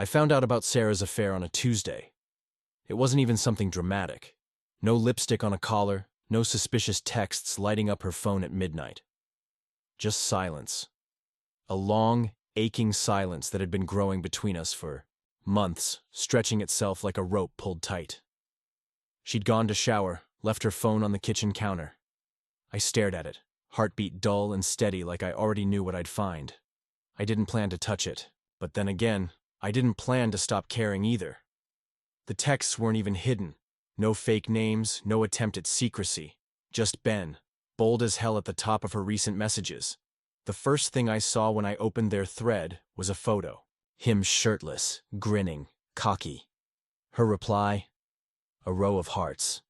I found out about Sarah's affair on a Tuesday. It wasn't even something dramatic. No lipstick on a collar, no suspicious texts lighting up her phone at midnight. Just silence. A long, aching silence that had been growing between us for months, stretching itself like a rope pulled tight. She'd gone to shower, left her phone on the kitchen counter. I stared at it, heartbeat dull and steady like I already knew what I'd find. I didn't plan to touch it, but then again, I didn't plan to stop caring either. The texts weren't even hidden. No fake names, no attempt at secrecy. Just Ben, bold as hell at the top of her recent messages. The first thing I saw when I opened their thread was a photo. Him shirtless, grinning, cocky. Her reply? A row of hearts.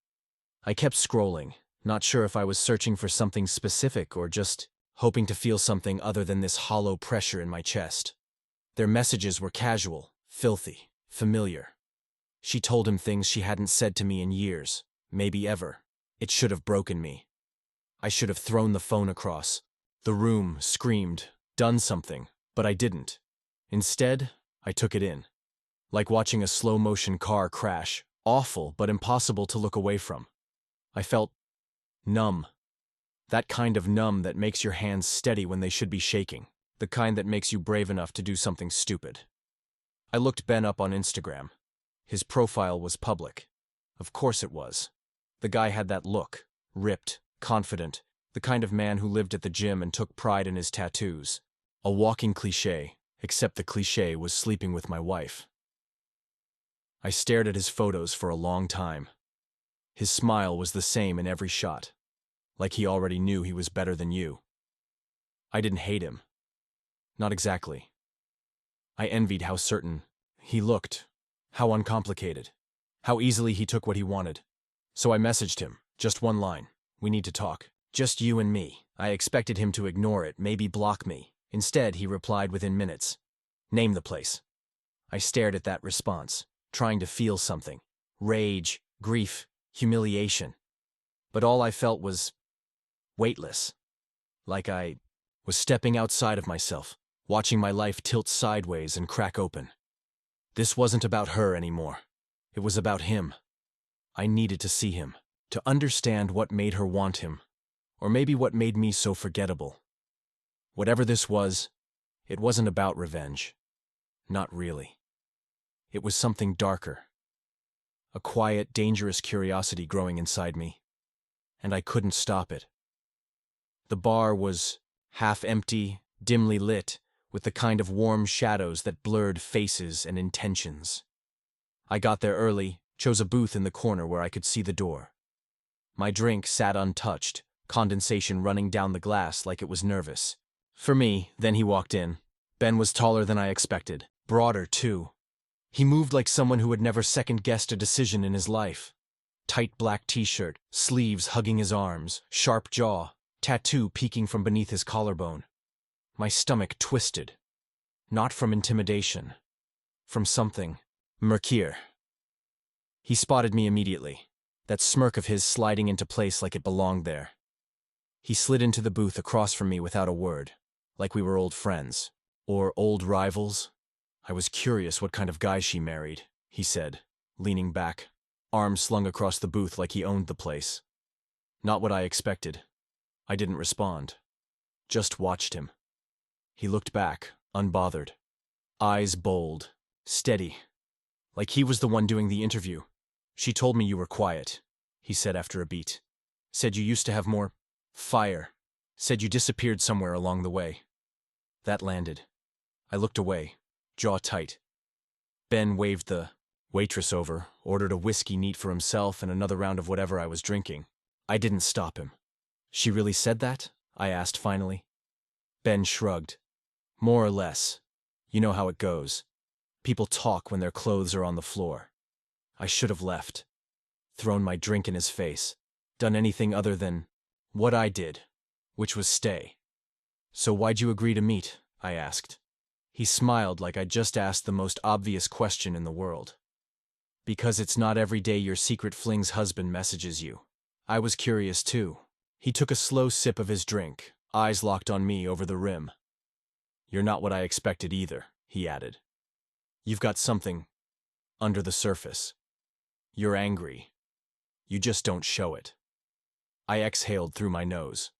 I kept scrolling, not sure if I was searching for something specific or just hoping to feel something other than this hollow pressure in my chest. Their messages were casual, filthy, familiar. She told him things she hadn't said to me in years, maybe ever. It should have broken me. I should have thrown the phone across. The room screamed, done something, but I didn't. Instead, I took it in. Like watching a slow-motion car crash, awful but impossible to look away from. I felt numb. That kind of numb that makes your hands steady when they should be shaking. The kind that makes you brave enough to do something stupid. I looked Ben up on Instagram. His profile was public. Of course it was. The guy had that look, ripped, confident, the kind of man who lived at the gym and took pride in his tattoos. A walking cliché, except the cliché was sleeping with my wife. I stared at his photos for a long time. His smile was the same in every shot, like he already knew he was better than you. I didn't hate him. Not exactly. I envied how certain he looked, how uncomplicated, how easily he took what he wanted. So I messaged him, just one line. We need to talk. Just you and me. I expected him to ignore it, maybe block me. Instead, he replied within minutes. Name the place. I stared at that response, trying to feel something. Rage, grief, humiliation. But all I felt was weightless. Like I was stepping outside of myself, watching my life tilt sideways and crack open. This wasn't about her anymore. It was about him. I needed to see him, to understand what made her want him, or maybe what made me so forgettable. Whatever this was, it wasn't about revenge. Not really. It was something darker. A quiet, dangerous curiosity growing inside me, and I couldn't stop it. The bar was half empty, dimly lit, with the kind of warm shadows that blurred faces and intentions. I got there early, chose a booth in the corner where I could see the door. My drink sat untouched, condensation running down the glass like it was nervous. For me, then he walked in. Ben was taller than I expected, broader too. He moved like someone who had never second-guessed a decision in his life. Tight black t-shirt, sleeves hugging his arms, sharp jaw, tattoo peeking from beneath his collarbone. My stomach twisted. Not from intimidation. From something murkier. He spotted me immediately, that smirk of his sliding into place like it belonged there. He slid into the booth across from me without a word, like we were old friends. Or old rivals. I was curious what kind of guy she married, he said, leaning back, arms slung across the booth like he owned the place. Not what I expected. I didn't respond. Just watched him. He looked back, unbothered. Eyes bold, steady. Like he was the one doing the interview. She told me you were quiet, he said after a beat. Said you used to have more fire. Said you disappeared somewhere along the way. That landed. I looked away, jaw tight. Ben waved the waitress over, ordered a whiskey neat for himself and another round of whatever I was drinking. I didn't stop him. She really said that? I asked finally. Ben shrugged. More or less. You know how it goes. People talk when their clothes are on the floor. I should have left. Thrown my drink in his face. Done anything other than what I did, which was stay. So why'd you agree to meet? I asked. He smiled like I'd just asked the most obvious question in the world. Because it's not every day your secret fling's husband messages you. I was curious too. He took a slow sip of his drink, eyes locked on me over the rim. You're not what I expected either, he added. You've got something under the surface. You're angry. You just don't show it. I exhaled through my nose.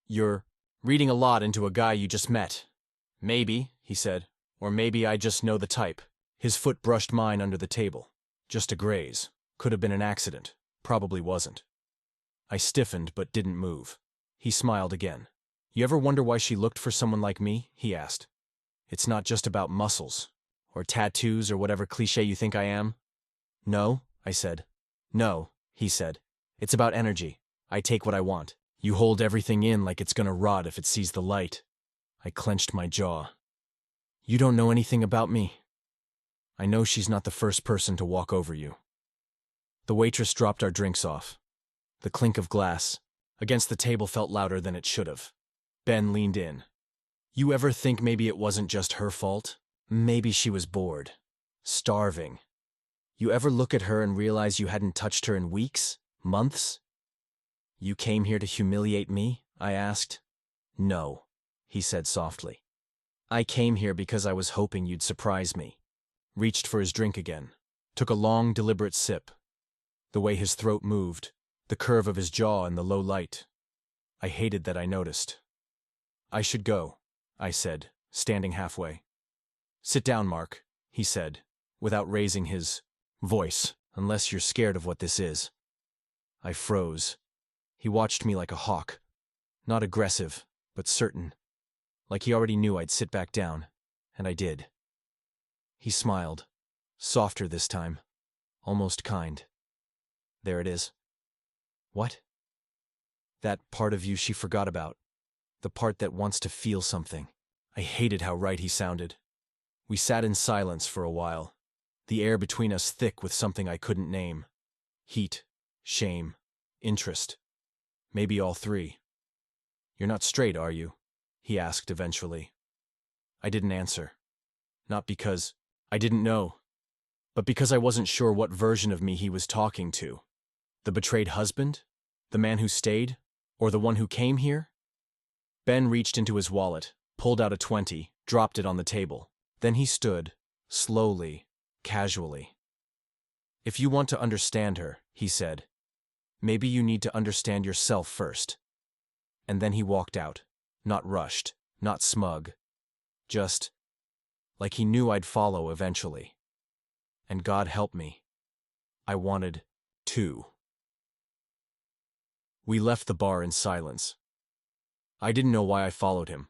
You're reading a lot into a guy you just met. Maybe, he said, or maybe I just know the type. His foot brushed mine under the table. Just a graze. Could have been an accident. Probably wasn't. I stiffened but didn't move. He smiled again. You ever wonder why she looked for someone like me? He asked. It's not just about muscles, or tattoos, or whatever cliché you think I am. No, I said. No, he said. It's about energy. I take what I want. You hold everything in like it's gonna rot if it sees the light. I clenched my jaw. You don't know anything about me. I know she's not the first person to walk over you. The waitress dropped our drinks off. The clink of glass against the table felt louder than it should have. Ben leaned in. You ever think maybe it wasn't just her fault? Maybe she was bored. Starving. You ever look at her and realize you hadn't touched her in weeks? Months? You came here to humiliate me? I asked. No, he said softly. I came here because I was hoping you'd surprise me. Reached for his drink again. Took a long, deliberate sip. The way his throat moved, the curve of his jaw in the low light. I hated that I noticed. I should go, I said, standing halfway. Sit down, Mark, he said, without raising his voice, unless you're scared of what this is. I froze. He watched me like a hawk. Not aggressive, but certain. Like he already knew I'd sit back down, and I did. He smiled, softer this time, almost kind. There it is. What? That part of you she forgot about. The part that wants to feel something. I hated how right he sounded. We sat in silence for a while, the air between us thick with something I couldn't name. Heat, shame, interest. Maybe all three. You're not straight, are you? He asked eventually. I didn't answer. Not because I didn't know, but because I wasn't sure what version of me he was talking to. The betrayed husband? The man who stayed? Or the one who came here? Ben reached into his wallet, pulled out a 20, dropped it on the table. Then he stood, slowly, casually. If you want to understand her, he said, maybe you need to understand yourself first. And then he walked out, not rushed, not smug, just like he knew I'd follow eventually. And God help me, I wanted to. We left the bar in silence. I didn't know why I followed him,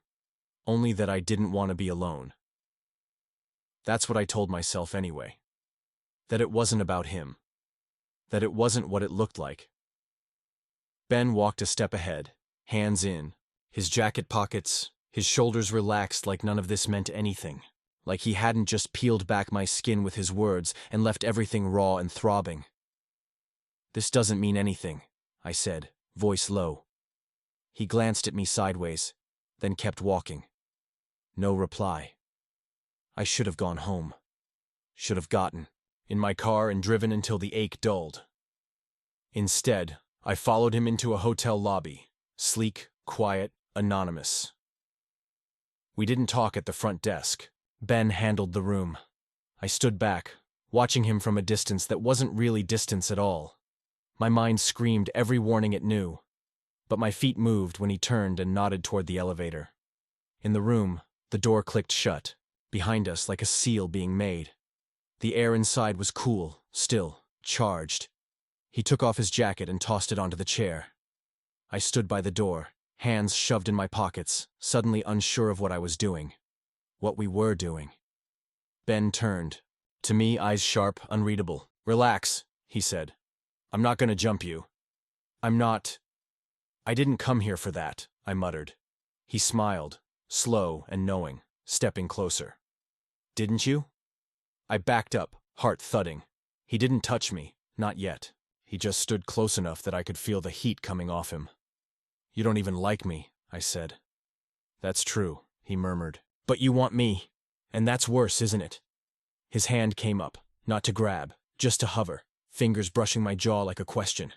only that I didn't want to be alone. That's what I told myself anyway. That it wasn't about him. That it wasn't what it looked like. Ben walked a step ahead, hands in, his jacket pockets, his shoulders relaxed like none of this meant anything, like he hadn't just peeled back my skin with his words and left everything raw and throbbing. This doesn't mean anything, I said, voice low. He glanced at me sideways, then kept walking. No reply. I should have gone home. Should have gotten in my car and driven until the ache dulled. Instead, I followed him into a hotel lobby, sleek, quiet, anonymous. We didn't talk at the front desk. Ben handled the room. I stood back, watching him from a distance that wasn't really distance at all. My mind screamed every warning it knew, but my feet moved when he turned and nodded toward the elevator. In the room, the door clicked shut, behind us like a seal being made. The air inside was cool, still, charged. He took off his jacket and tossed it onto the chair. I stood by the door, hands shoved in my pockets, suddenly unsure of what I was doing. What we were doing. Ben turned. To me, eyes sharp, unreadable. Relax, he said. I'm not gonna jump you. I'm not. I didn't come here for that, I muttered. He smiled, slow and knowing, stepping closer. Didn't you? I backed up, heart thudding. He didn't touch me, not yet. He just stood close enough that I could feel the heat coming off him. You don't even like me, I said. That's true, he murmured. But you want me, and that's worse, isn't it? His hand came up, not to grab, just to hover, fingers brushing my jaw like a question.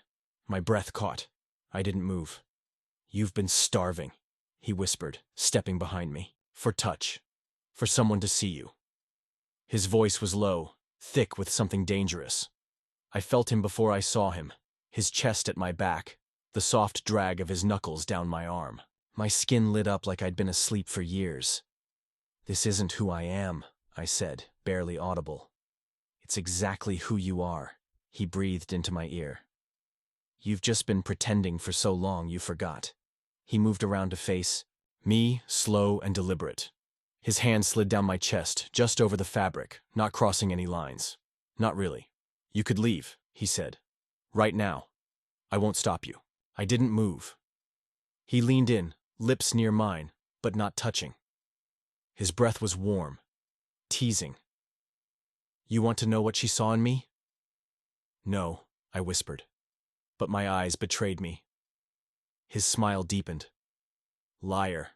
My breath caught. I didn't move. You've been starving, he whispered, stepping behind me. For touch. For someone to see you. His voice was low, thick with something dangerous. I felt him before I saw him, his chest at my back, the soft drag of his knuckles down my arm. My skin lit up like I'd been asleep for years. "This isn't who I am," I said, barely audible. "It's exactly who you are," he breathed into my ear. "You've just been pretending for so long you forgot." He moved around to face me, slow and deliberate. His hand slid down my chest, just over the fabric, not crossing any lines. "Not really. You could leave," he said. "Right now. I won't stop you." I didn't move. He leaned in, lips near mine, but not touching. His breath was warm, teasing. "You want to know what she saw in me?" "No," I whispered, but my eyes betrayed me. His smile deepened. "Liar."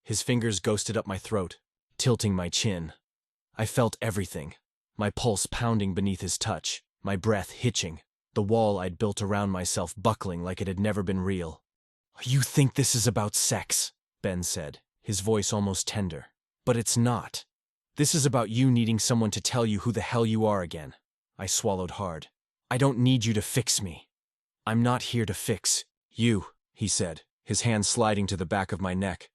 His fingers ghosted up my throat, tilting my chin. I felt everything, my pulse pounding beneath his touch, my breath hitching, the wall I'd built around myself buckling like it had never been real. "You think this is about sex," Ben said, his voice almost tender. "But it's not. This is about you needing someone to tell you who the hell you are again." I swallowed hard. "I don't need you to fix me." "I'm not here to fix you," he said, his hand sliding to the back of my neck.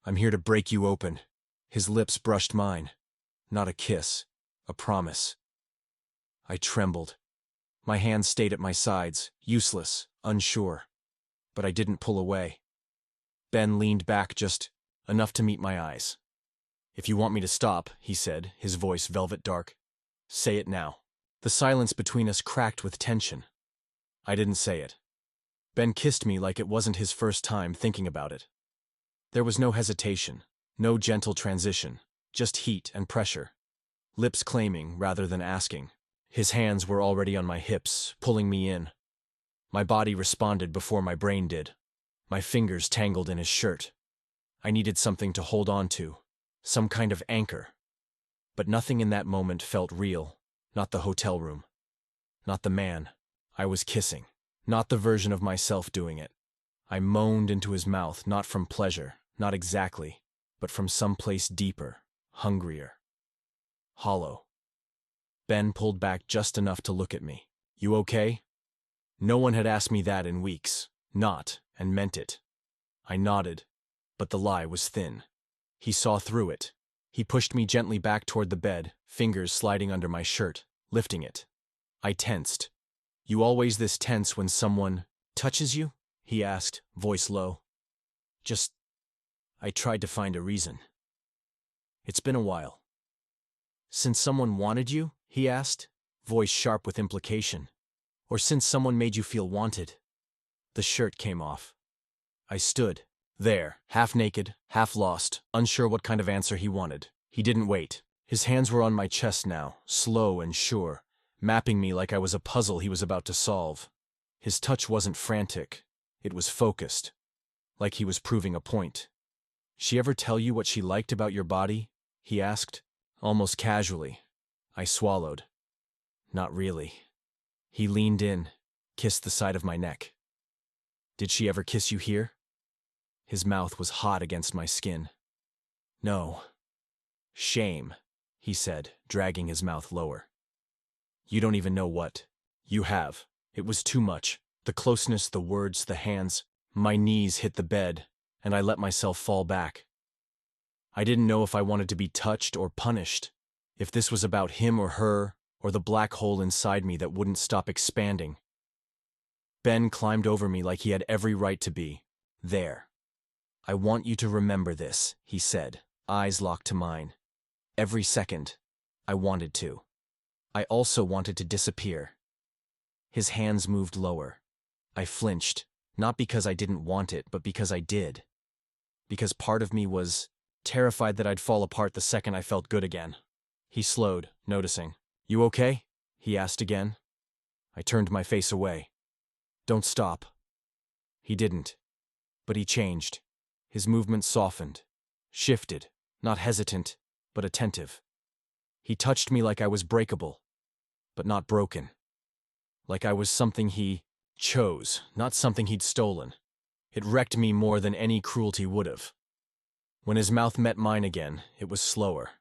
"I'm here to break you open." His lips brushed mine. Not a kiss, a promise. I trembled. My hands stayed at my sides, useless, unsure. But I didn't pull away. Ben leaned back just enough to meet my eyes. "If you want me to stop," he said, his voice velvet dark, "say it now." The silence between us cracked with tension. I didn't say it. Ben kissed me like it wasn't his first time thinking about it. There was no hesitation, no gentle transition, just heat and pressure. Lips claiming rather than asking. His hands were already on my hips, pulling me in. My body responded before my brain did. My fingers tangled in his shirt. I needed something to hold on to, some kind of anchor. But nothing in that moment felt real. Not the hotel room. Not the man I was kissing. Not the version of myself doing it. I moaned into his mouth, not from pleasure, not exactly, but from someplace deeper, hungrier. Hollow. Ben pulled back just enough to look at me. "You okay?" No one had asked me that in weeks. Not, and meant it. I nodded, but the lie was thin. He saw through it. He pushed me gently back toward the bed, fingers sliding under my shirt, lifting it. I tensed. "You always this tense when someone touches you?" he asked, voice low. "Just..." I tried to find a reason. "It's been a while." "Since someone wanted you?" he asked, voice sharp with implication. "Or since someone made you feel wanted?" The shirt came off. I stood there, half naked, half lost, unsure what kind of answer he wanted. He didn't wait. His hands were on my chest now, slow and sure, mapping me like I was a puzzle he was about to solve. His touch wasn't frantic. It was focused, like he was proving a point. "She ever tell you what she liked about your body?" he asked, almost casually. I swallowed. "Not really." He leaned in, kissed the side of my neck. "Did she ever kiss you here?" His mouth was hot against my skin. "No." "Shame," he said, dragging his mouth lower. "You don't even know what you have." It was too much. The closeness, the words, the hands. My knees hit the bed, and I let myself fall back. I didn't know if I wanted to be touched or punished, if this was about him or her, or the black hole inside me that wouldn't stop expanding. Ben climbed over me like he had every right to be. There. "I want you to remember this," he said, eyes locked to mine. Every second, I wanted to. I also wanted to disappear. His hands moved lower. I flinched, not because I didn't want it, but because I did. Because part of me was terrified that I'd fall apart the second I felt good again. He slowed, noticing. "You okay?" he asked again. I turned my face away. "Don't stop." He didn't. But he changed. His movement softened, shifted, not hesitant, but attentive. He touched me like I was breakable, but not broken. Like I was something he chose, not something he'd stolen. It wrecked me more than any cruelty would have. When his mouth met mine again, it was slower.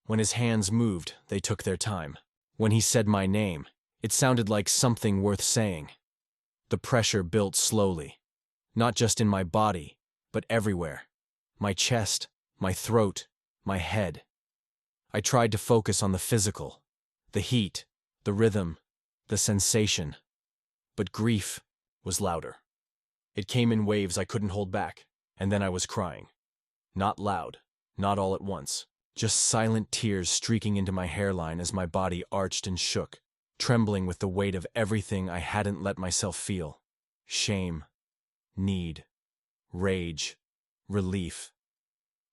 When his hands moved, they took their time. When he said my name, it sounded like something worth saying. The pressure built slowly, not just in my body, but everywhere. My chest, my throat, my head. I tried to focus on the physical, the heat, the rhythm, the sensation. But grief was louder. It came in waves I couldn't hold back, and then I was crying. Not loud, not all at once, just silent tears streaking into my hairline as my body arched and shook, trembling with the weight of everything I hadn't let myself feel. Shame, need, rage, relief.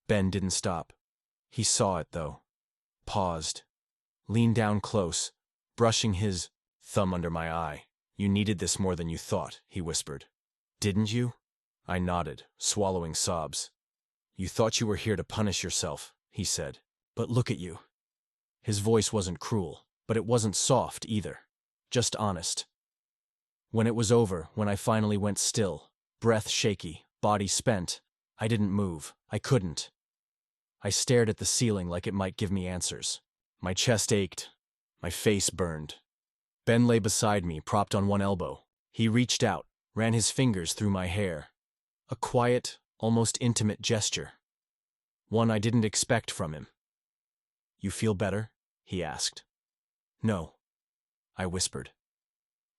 Ben didn't stop. He saw it, though. Paused. Leaned down close, brushing his thumb under my eye. "You needed this more than you thought," he whispered. "Didn't you?" I nodded, swallowing sobs. "You thought you were here to punish yourself," he said. "But look at you." His voice wasn't cruel, but it wasn't soft either. Just honest. When it was over, when I finally went still, breath shaky, body spent, I didn't move. I couldn't. I stared at the ceiling like it might give me answers. My chest ached. My face burned. Ben lay beside me, propped on one elbow. He reached out, ran his fingers through my hair. A quiet, almost intimate gesture. One I didn't expect from him. "You feel better?" he asked. "No," I whispered.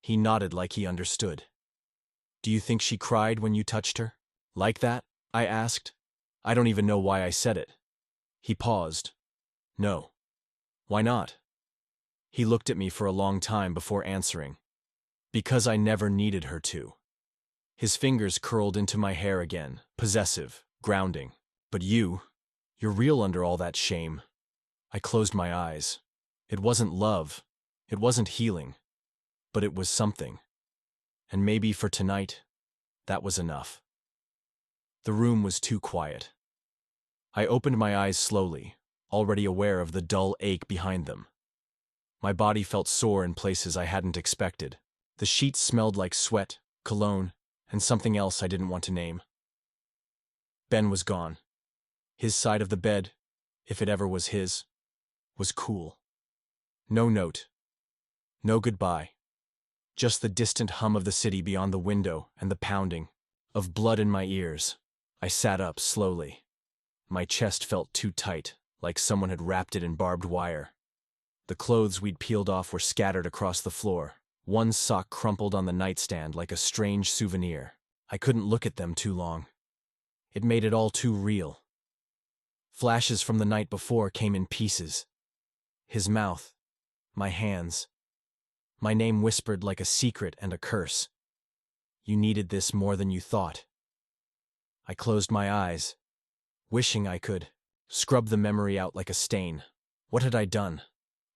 He nodded like he understood. "Do you think she cried when you touched her? Like that?" I asked. I don't even know why I said it. He paused. "No." "Why not?" He looked at me for a long time before answering. "Because I never needed her to." His fingers curled into my hair again, possessive, grounding. "But you're real under all that shame." I closed my eyes. It wasn't love. It wasn't healing. But it was something. And maybe for tonight, that was enough. The room was too quiet. I opened my eyes slowly, already aware of the dull ache behind them. My body felt sore in places I hadn't expected. The sheets smelled like sweat, cologne, and something else I didn't want to name. Ben was gone. His side of the bed, if it ever was his, was cool. No note. No goodbye. Just the distant hum of the city beyond the window and the pounding of blood in my ears. I sat up slowly. My chest felt too tight, like someone had wrapped it in barbed wire. The clothes we'd peeled off were scattered across the floor. One sock crumpled on the nightstand like a strange souvenir. I couldn't look at them too long. It made it all too real. Flashes from the night before came in pieces. His mouth, my hands. My name whispered like a secret and a curse. "You needed this more than you thought." I closed my eyes, wishing I could scrub the memory out like a stain. What had I done?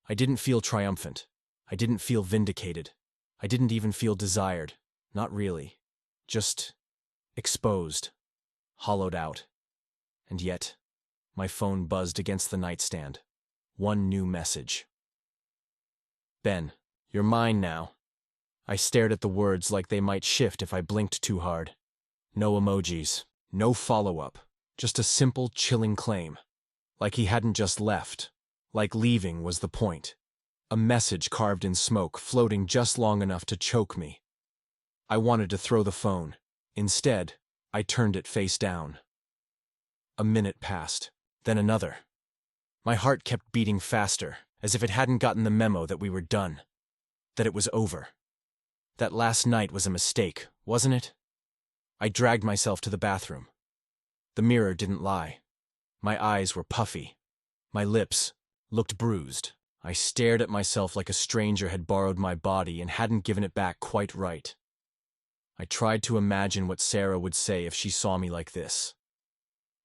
I didn't feel triumphant. I didn't feel vindicated. I didn't even feel desired. Not really. Just exposed, hollowed out. And yet, my phone buzzed against the nightstand. One new message. "Ben, you're mine now." I stared at the words like they might shift if I blinked too hard. No emojis, no follow-up, just a simple, chilling claim. Like he hadn't just left, like leaving was the point. A message carved in smoke, floating just long enough to choke me. I wanted to throw the phone. Instead, I turned it face down. A minute passed, then another. My heart kept beating faster, as if it hadn't gotten the memo that we were done. That it was over. That last night was a mistake, wasn't it? I dragged myself to the bathroom. The mirror didn't lie. My eyes were puffy. My lips looked bruised. I stared at myself like a stranger had borrowed my body and hadn't given it back quite right. I tried to imagine what Sarah would say if she saw me like this.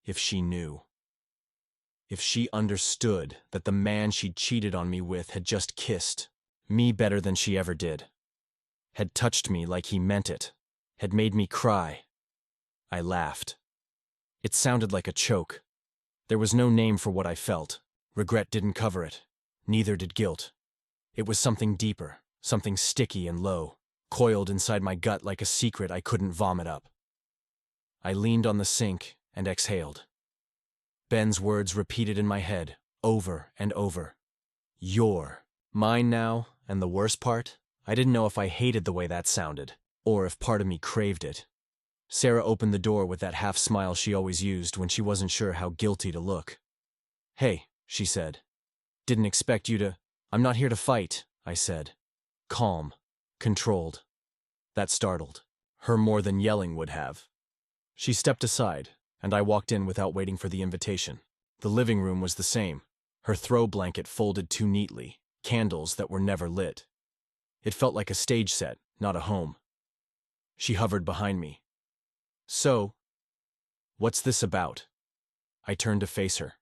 If she knew. If she understood that the man she'd cheated on me with had just kissed me better than she ever did. Had touched me like he meant it. Had made me cry. I laughed. It sounded like a choke. There was no name for what I felt. Regret didn't cover it. Neither did guilt. It was something deeper, something sticky and low, coiled inside my gut like a secret I couldn't vomit up. I leaned on the sink and exhaled. Ben's words repeated in my head, over and over. You're mine now, and the worst part? I didn't know if I hated the way that sounded, or if part of me craved it. Sarah opened the door with that half-smile she always used when she wasn't sure how guilty to look. "Hey," she said. "Didn't expect you to—" "I'm not here to fight," I said. Calm, controlled. That startled her more than yelling would have. She stepped aside, and I walked in without waiting for the invitation. The living room was the same, her throw blanket folded too neatly, candles that were never lit. It felt like a stage set, not a home. She hovered behind me. "So, what's this about?" I turned to face her.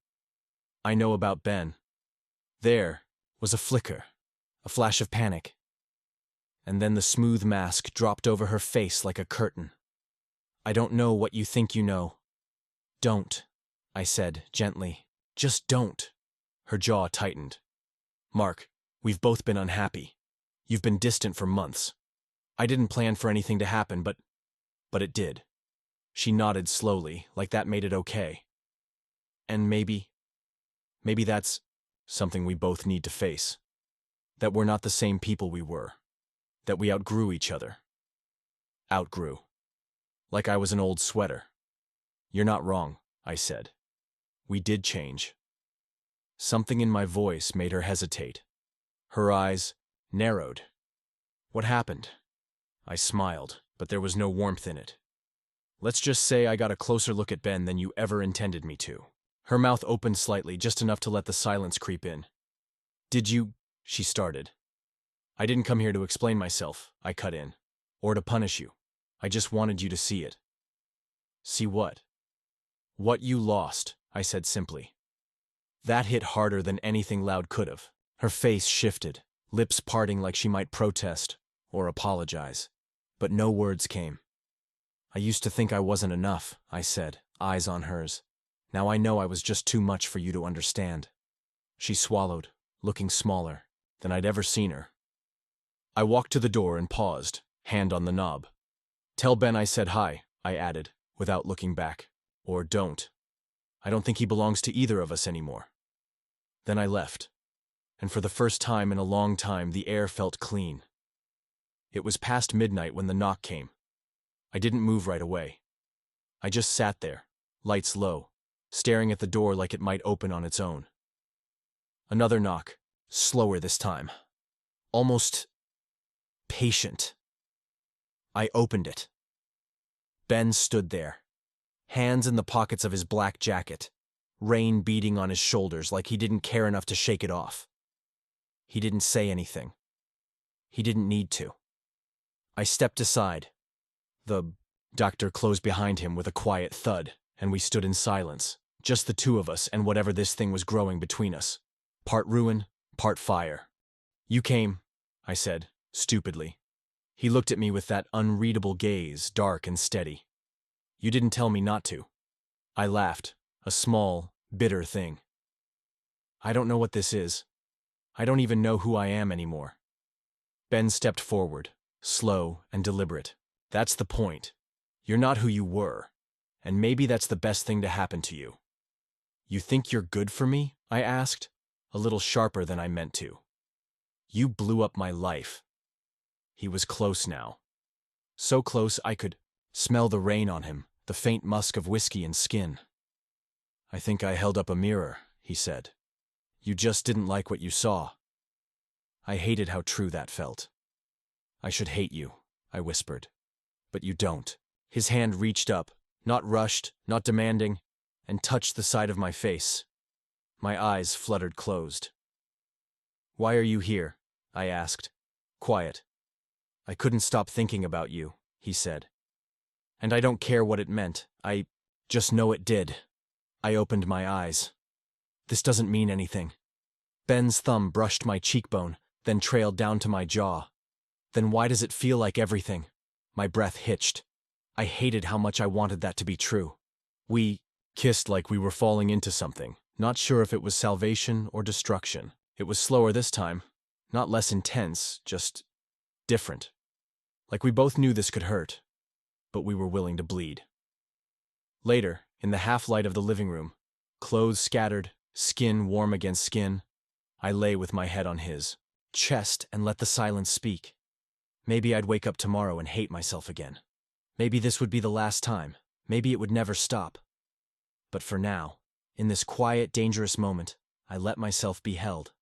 "I know about Ben." There was a flicker, a flash of panic. And then the smooth mask dropped over her face like a curtain. "I don't know what you think you know." "Don't," I said gently. "Just don't." Her jaw tightened. "Mark, we've both been unhappy. You've been distant for months. I didn't plan for anything to happen, but it did." She nodded slowly, like that made it okay. "And maybe that's something we both need to face. That we're not the same people we were. That we outgrew each other." Outgrew. Like I was an old sweater. "You're not wrong," I said. "We did change." Something in my voice made her hesitate. Her eyes narrowed. "What happened?" I smiled, but there was no warmth in it. "Let's just say I got a closer look at Ben than you ever intended me to." Her mouth opened slightly, just enough to let the silence creep in. "Did you—" she started. "I didn't come here to explain myself," I cut in. "Or to punish you. I just wanted you to see it." "See what?" "What you lost," I said simply. That hit harder than anything loud could have. Her face shifted, lips parting like she might protest or apologize. But no words came. "I used to think I wasn't enough," I said, eyes on hers. "Now I know I was just too much for you to understand." She swallowed, looking smaller than I'd ever seen her. I walked to the door and paused, hand on the knob. "Tell Ben I said hi," I added, without looking back. "Or don't. I don't think he belongs to either of us anymore." Then I left, and for the first time in a long time the air felt clean. It was past midnight when the knock came. I didn't move right away. I just sat there, lights low, staring at the door like it might open on its own. Another knock, slower this time. Almost patient. I opened it. Ben stood there, hands in the pockets of his black jacket, rain beating on his shoulders like he didn't care enough to shake it off. He didn't say anything. He didn't need to. I stepped aside. The doctor closed behind him with a quiet thud, and we stood in silence, just the two of us and whatever this thing was growing between us. Part ruin, part fire. "You came," I said, stupidly. He looked at me with that unreadable gaze, dark and steady. "You didn't tell me not to." I laughed, a small, bitter thing. "I don't know what this is. I don't even know who I am anymore." Ben stepped forward, slow and deliberate. "That's the point. You're not who you were, and maybe that's the best thing to happen to you." "You think you're good for me?" I asked, a little sharper than I meant to. "You blew up my life." He was close now. So close I could smell the rain on him, the faint musk of whiskey and skin. "I think I held up a mirror," he said. "You just didn't like what you saw." I hated how true that felt. "I should hate you," I whispered. "But you don't." His hand reached up, not rushed, not demanding, and touched the side of my face. My eyes fluttered closed. "Why are you here?" I asked. Quiet. "I couldn't stop thinking about you," he said. "And I don't care what it meant. I just know it did." I opened my eyes. "This doesn't mean anything." Ben's thumb brushed my cheekbone, then trailed down to my jaw. "Then why does it feel like everything?" My breath hitched. I hated how much I wanted that to be true. We kissed like we were falling into something, not sure if it was salvation or destruction. It was slower this time, not less intense, just different. Like we both knew this could hurt, but we were willing to bleed. Later, in the half-light of the living room, clothes scattered, Skin warm against skin, I lay with my head on his chest and let the silence speak. Maybe I'd wake up tomorrow and hate myself again. Maybe this would be the last time. Maybe it would never stop. But for now, in this quiet, dangerous moment, I let myself be held.